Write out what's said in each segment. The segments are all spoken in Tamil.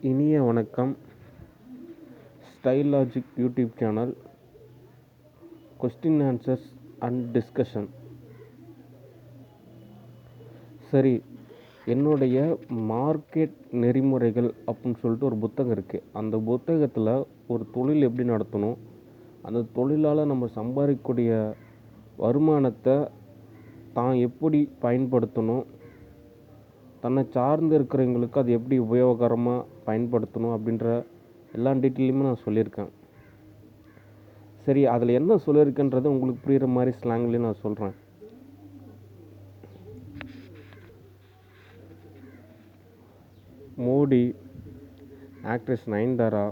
இனிய வணக்கம். Style logic YouTube channel. Question answers and discussion. சரி, என்னுடைய மார்க்கெட் நெறிமுறைகள் அப்படின்னு சொல்லிட்டு ஒரு புத்தகம் இருக்குது. அந்த புத்தகத்தில் ஒரு தொழில் எப்படி நடத்தணும், அந்த தொழிலால் நம்ம சம்பாதிக்கக்கூடிய வருமானத்தை தான் எப்படி பயன்படுத்தணும், தன்னை சார்ந்து இருக்கிறவங்களுக்கு அது எப்படி உபயோகரமாக பயன்படுத்தணும் அப்படின்ற எல்லா டீட்டெயிலுமே நான் சொல்லியிருக்கேன். சரி, அதில் என்ன சொல்லியிருக்கேன்றது உங்களுக்கு புரிகிற மாதிரி ஸ்லாங்லேயே நான் சொல்கிறேன். மோடி, ஆக்ட்ரஸ் நயன்தாரா,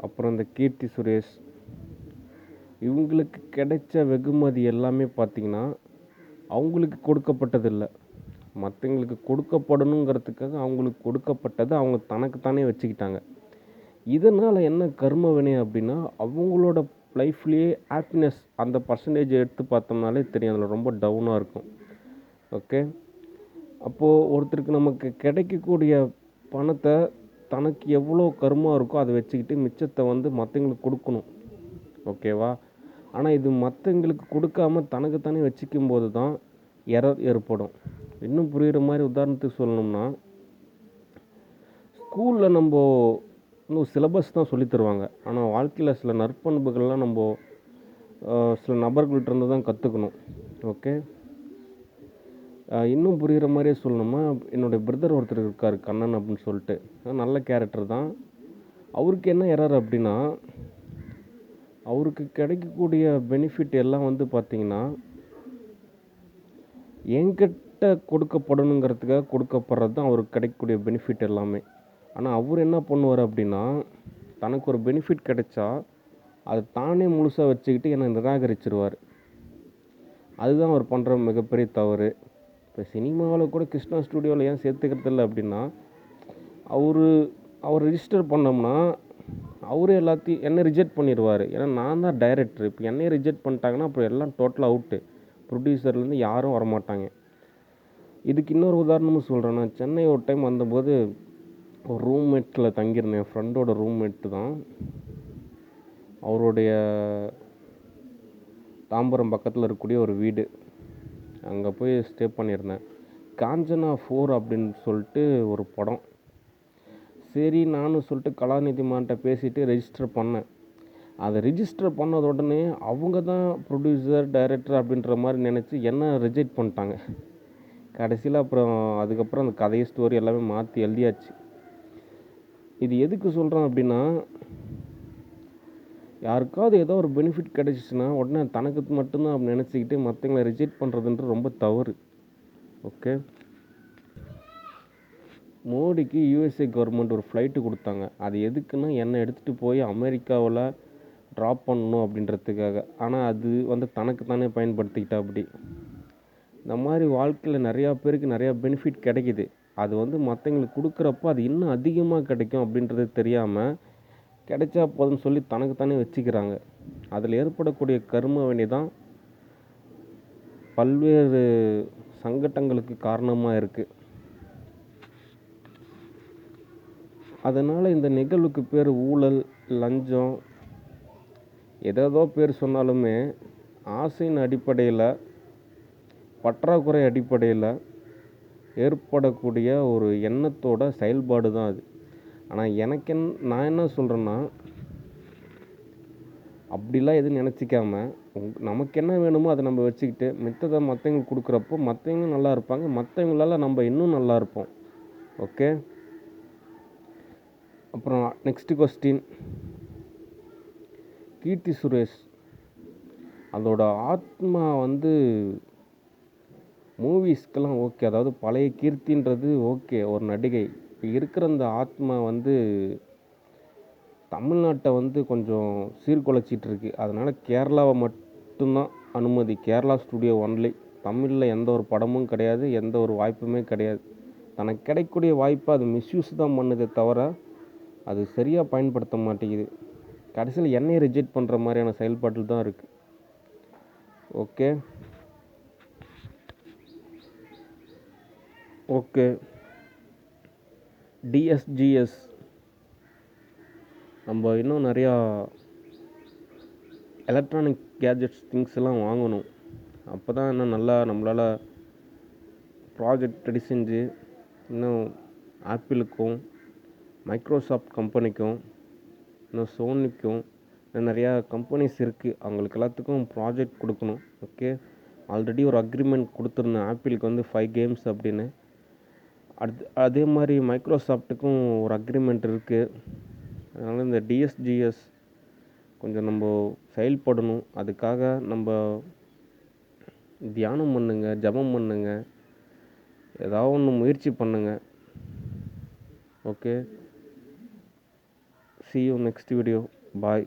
அப்புறம் இந்த கீர்த்தி சுரேஷ், இவங்களுக்கு கிடைச்ச வெகுமதி எல்லாமே பார்த்திங்கன்னா அவங்களுக்கு கொடுக்கப்பட்டதில்லை, மற்றவங்களுக்கு கொடுக்கப்படணுங்கிறதுக்காக அவங்களுக்கு கொடுக்கப்பட்டதை அவங்க தனக்குத்தானே வச்சுக்கிட்டாங்க. இதனால் என்ன கர்ம வினை அப்படின்னா, அவங்களோட லைஃப்லேயே ஹாப்பினஸ் அந்த பர்சன்டேஜ் எடுத்து பார்த்தோம்னாலே தெரியும், அதில் ரொம்ப டவுனாக இருக்கும். ஓகே, அப்போது ஒருத்தருக்கு நமக்கு கிடைக்கக்கூடிய பணத்தை தனக்கு எவ்வளோ கர்மா இருக்கோ அதை வச்சுக்கிட்டு மிச்சத்தை மற்றவங்களுக்கு கொடுக்கணும். ஓகேவா? ஆனால் இது மற்றவங்களுக்கு கொடுக்காமல் தனக்குத்தானே வச்சுக்கும் போது தான் எரர் ஏற்படும். இன்னும் புரிகிற மாதிரி உதாரணத்துக்கு சொல்லணும்னா, ஸ்கூலில் நம்ம இன்னும் சிலபஸ் தான் சொல்லி தருவாங்க. ஆனால் வாழ்க்கையில் சில நற்பண்புகள்லாம் நம்ம சில நபர்கள்ட்டேருந்து தான் கற்றுக்கணும். ஓகே, இன்னும் புரிகிற மாதிரியே சொல்லணுமா, என்னுடைய பிரதர் ஒருத்தர் இருக்கார், கண்ணன் அப்படின்னு சொல்லிட்டு. நல்ல கேரக்டர் தான். அவருக்கு என்ன எரர் அப்படின்னா, அவருக்கு கிடைக்கக்கூடிய பெனிஃபிட் எல்லாம் பார்த்திங்கன்னா என்கிட்ட கொடுக்கப்படணுங்கிறதுக்காக கொடுக்கப்படுறது தான் அவருக்கு கிடைக்கக்கூடிய பெனிஃபிட் எல்லாமே. ஆனால் அவர் என்ன பண்ணுவார் அப்படின்னா, தனக்கு ஒரு பெனிஃபிட் கிடைச்சா அதை தானே முழுசாக வச்சுக்கிட்டு என்னை நிராகரிச்சிருவார். அதுதான் அவர் பண்ணுற மிகப்பெரிய தவறு. இப்போ சினிமாவில் கூட கிருஷ்ணா ஸ்டூடியோவில் ஏன் சேர்த்துக்கிறது இல்லை அப்படின்னா, அவர் ரிஜிஸ்டர் பண்ணோம்னா அவரே எல்லாத்தையும் என்னை ரிஜெக்ட் பண்ணிடுவார். ஏன்னா நான் தான் டைரக்டர். இப்போ என்னையே ரிஜெக்ட் பண்ணிட்டாங்கன்னா அப்புறம் எல்லாம் டோட்டலாக அவுட்டு. ப்ரொடியூசர்லேருந்து யாரும் வரமாட்டாங்க. இதுக்கு இன்னொரு உதாரணமும் சொல்கிறேன். நான் சென்னை ஒரு டைம் வந்தபோது ஒரு ரூம்மேட்டில் தங்கியிருந்தேன். என் ஃப்ரெண்டோட ரூம்மேட்டு தான். அவருடைய தாம்பரம் பக்கத்தில் இருக்கக்கூடிய ஒரு வீடு, அங்கே போய் ஸ்டே பண்ணியிருந்தேன். காஞ்சனா 4 அப்படின்னு சொல்லிட்டு ஒரு படம். சரி, நானும் சொல்லிட்டு கலாநிதிமான்கிட்ட பேசிவிட்டு ரெஜிஸ்டர் பண்ணேன். அதை ரிஜிஸ்டர் பண்ணது உடனே அவங்க தான் ப்ரொடியூசர் டைரக்டர் அப்படின்ற மாதிரி நினச்சி என்ன ரிஜெக்ட் பண்ணிட்டாங்க. கடைசியில் அதுக்கப்புறம் அந்த கதையை ஸ்டோரி எல்லாமே மாற்றி எழுதியாச்சு. இது எதுக்கு சொல்கிறேன் அப்படின்னா, யாருக்காவது ஏதோ ஒரு பெனிஃபிட் கிடைச்சிச்சின்னா உடனே தனக்கு மட்டும்தான் அப்படி நினச்சிக்கிட்டு மற்றவங்களை ரிஜெக்ட் பண்ணுறதுன்றது ரொம்ப தவறு. ஓகே, மோடிக்கு யூஎஸ்ஏ கவர்மெண்ட் ஒரு ஃப்ளைட்டு கொடுத்தாங்க. அது எதுக்குன்னா என்னை எடுத்துகிட்டு போய் அமெரிக்காவில் ட்ராப் பண்ணணும் அப்படின்றதுக்காக. ஆனால் அது தனக்கு தானே பயன்படுத்திக்கிட்டா. அப்படி இந்த மாதிரி வாழ்க்கையில் நிறையா பேருக்கு நிறையா பெனிஃபிட் கிடைக்கிது. அது மற்றவங்களுக்கு கொடுக்குறப்போ அது இன்னும் அதிகமாக கிடைக்கும் அப்படின்றது தெரியாமல் கிடைச்சா போதும்னு சொல்லி தனக்குத்தானே வச்சுக்கிறாங்க. அதில் ஏற்படக்கூடிய கர்ம வினை தான் பல்வேறு சங்கடங்களுக்கு காரணமாக இருக்குது. அதனால் இந்த நிகழ்வுக்கு பேர் ஊழல், லஞ்சம், ஏதேதோ பேர் சொன்னாலுமே ஆசையின் அடிப்படையில், பற்றாக்குறை அடிப்படையில் ஏற்படக்கூடிய ஒரு எண்ணத்தோட செயல்பாடு தான் அது. ஆனால் நான் என்ன சொல்கிறேன்னா, அப்படிலாம் எதுவும் நினச்சிக்காம நமக்கு என்ன வேணுமோ அதை நம்ம வச்சுக்கிட்டு மித்ததை மற்றவங்களுக்கு கொடுக்குறப்போ மற்றவங்களும் நல்லா இருப்பாங்க, மற்றவங்களால நம்ம இன்னும் நல்லா இருப்போம். ஓகே, அப்புறம் நெக்ஸ்ட்டு கொஸ்டின். கீர்த்தி சுரேஷ் அதோட ஆத்மா மூவிஸ்க்கெல்லாம் ஓகே, அதாவது பழைய கீர்த்தின்றது ஓகே, ஒரு நடிகை. இப்போ இருக்கிற அந்த ஆத்மா தமிழ்நாட்டை கொஞ்சம் சீர்குலைச்சிட்ருக்கு. அதனால் கேரளாவை மட்டும்தான் அனுமதி. Kerala studio only. தமிழில் எந்த ஒரு படமும் கிடையாது, எந்த ஒரு வாய்ப்புமே கிடையாது. தனக்கு கிடைக்கக்கூடிய வாய்ப்பை அது மிஸ்யூஸ் தான் பண்ணுதே தவிர அது சரியாக பயன்படுத்த மாட்டேங்குது. கடைசியில் என்னையை ரிஜெக்ட் பண்ணுற மாதிரியான செயல்பாட்டில் தான் இருக்குது. ஓகே, ஓகே, டிஎஸ்ஜிஎஸ் நம்ம இன்னும் நிறையா எலக்ட்ரானிக் கேஜெட்ஸ் திங்ஸ் எல்லாம் வாங்கணும். அப்போ தான் இன்னும் நல்லா நம்மளால் ப்ராஜெக்ட் ரெடி செஞ்சு இன்னும் ஆப்பிளுக்கும் மைக்ரோசாஃப்ட் கம்பெனிக்கும் இன்னும் சோனிக்கும் இன்னும் நிறையா கம்பெனிஸ் இருக்குது. அவங்களுக்கு எல்லாத்துக்கும் ப்ராஜெக்ட் கொடுக்கணும். ஓகே, ஆல்ரெடி ஒரு அக்ரிமெண்ட் கொடுத்துருந்தேன் ஆப்பிளுக்கு வந்து 5 கேம்ஸ் அப்படின்னு. அதே மாதிரி மைக்ரோசாஃப்ட்டுக்கும் ஒரு அக்ரிமெண்ட் இருக்குது. அதனால் இந்த டிஎஸ்ஜிஎஸ் கொஞ்சம் நம்ம செயல்படணும். அதுக்காக நம்ம தியானம் பண்ணுங்க, ஜபம் பண்ணுங்க, ஏதாவது ஒன்று முயற்சி பண்ணுங்க. Okay, see you next video. Bye.